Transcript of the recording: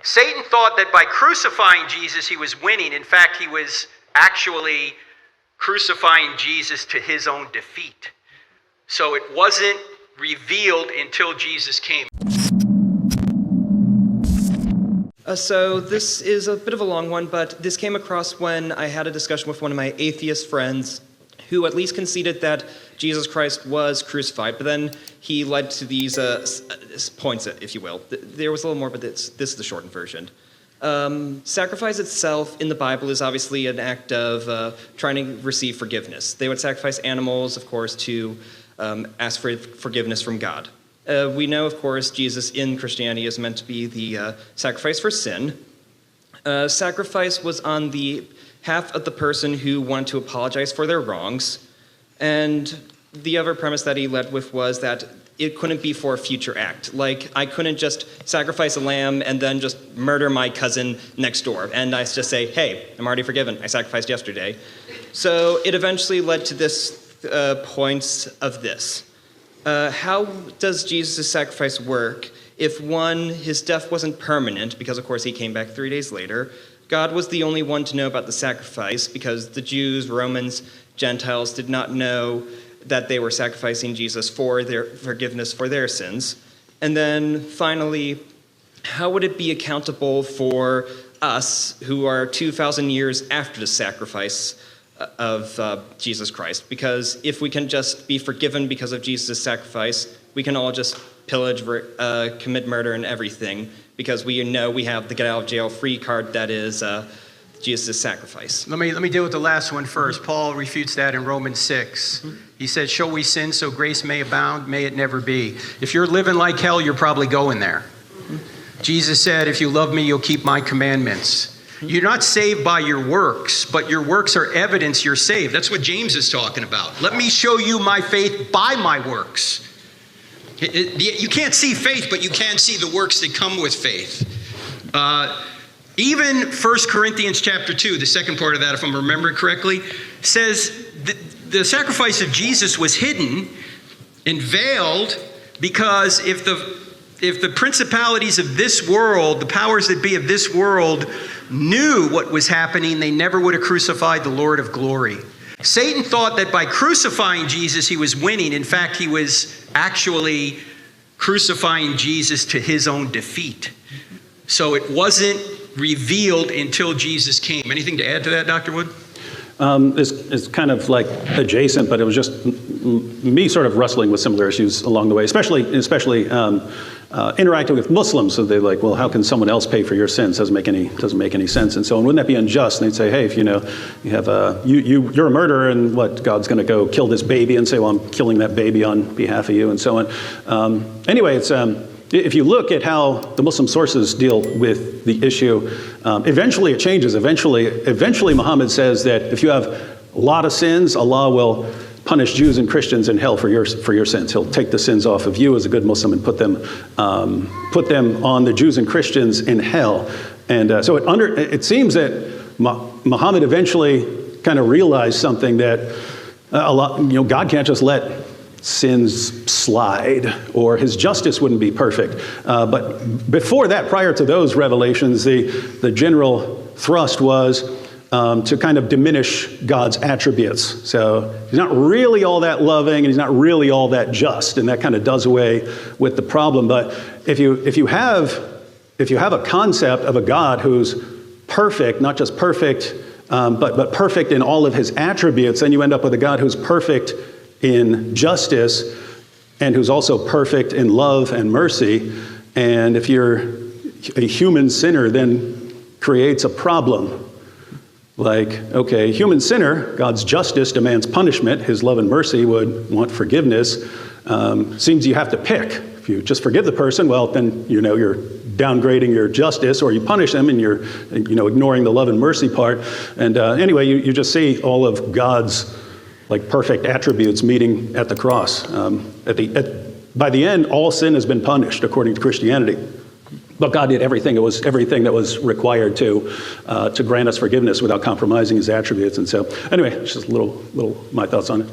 Satan thought that by crucifying Jesus, he was winning. In fact, he was actually crucifying Jesus to his own defeat. So it wasn't revealed until Jesus came. So this is a bit of a long one, but this came across when I had a discussion with one of my atheist friends who at least conceded that Jesus Christ was crucified, but then he led to these points, if you will. There was a little more, but this is the shortened version. Sacrifice itself in the Bible is obviously an act of trying to receive forgiveness. They would sacrifice animals, of course, to ask for forgiveness from God. We know, of course, Jesus in Christianity is meant to be the sacrifice for sin. Sacrifice was on the half of the person who wanted to apologize for their wrongs. And the other premise that he led with was that it couldn't be for a future act. Like, I couldn't just sacrifice a lamb and then just murder my cousin next door. And I just say, hey, I'm already forgiven. I sacrificed yesterday. So it eventually led to this points of this. How does Jesus' sacrifice work if, one, his death wasn't permanent, because of course he came back 3 days later. God was the only one to know about the sacrifice, because the Jews, Romans, Gentiles did not know that they were sacrificing Jesus for their forgiveness for their sins. And then finally, how would it be accountable for us who are 2,000 years after the sacrifice of Jesus Christ? Because if we can just be forgiven because of Jesus' sacrifice, we can all just pillage, commit murder and everything, because we know we have the get out of jail free card that is Jesus' sacrifice. Let me deal with the last one first. Paul refutes that in Romans 6. He said, shall we sin so grace may abound? May it never be. If you're living like hell, you're probably going there. Jesus said, if you love me, you'll keep my commandments. You're not saved by your works, but your works are evidence you're saved. That's what James is talking about. Let me show you my faith by my works. You can't see faith, but you can see the works that come with faith. Even 1 Corinthians chapter 2, the second part of that, if I'm remembering correctly, says the sacrifice of Jesus was hidden and veiled because if the principalities of this world, the powers that be of this world, knew what was happening, they never would have crucified the Lord of glory. Satan thought that by crucifying Jesus, he was winning. In fact, he was actually crucifying Jesus to his own defeat. So it wasn't revealed until Jesus came. Anything to add to that, Dr. Wood? It's kind of like adjacent, but it was just me sort of wrestling with similar issues along the way, especially interacting with Muslims. So they're like, well, how can someone else pay for your sins? Doesn't make any sense. And so, and wouldn't that be unjust? And they'd say, hey, if you have you're a murderer, and what, God's going to go kill this baby and say, well, I'm killing that baby on behalf of you, and so on. Anyway, it's if you look at how the Muslim sources deal with the issue, eventually it changes. Eventually Muhammad says that if you have a lot of sins, Allah will punish Jews and Christians in hell for your sins. He'll take the sins off of you as a good Muslim and put them on the Jews and Christians in hell. And so it seems that Muhammad eventually kind of realized something, that God can't just let sins slide, or his justice wouldn't be perfect. But before that, prior to those revelations, the general thrust was to kind of diminish God's attributes. So he's not really all that loving, and he's not really all that just, and that kind of does away with the problem. But if you have a concept of a God who's perfect, not just perfect, but perfect in all of his attributes, then you end up with a God who's perfect in justice and who's also perfect in love and mercy. And if you're a human sinner, then creates a problem. Like, okay, human sinner, God's justice demands punishment. His love and mercy would want forgiveness. Seems you have to pick. If you just forgive the person, well, then you're downgrading your justice, or you punish them and you're ignoring the love and mercy part. And anyway, you just see all of God's perfect attributes meeting at the cross. By the end, all sin has been punished according to Christianity. But God did everything that was required to grant us forgiveness without compromising his attributes. And so, anyway, just a little my thoughts on it.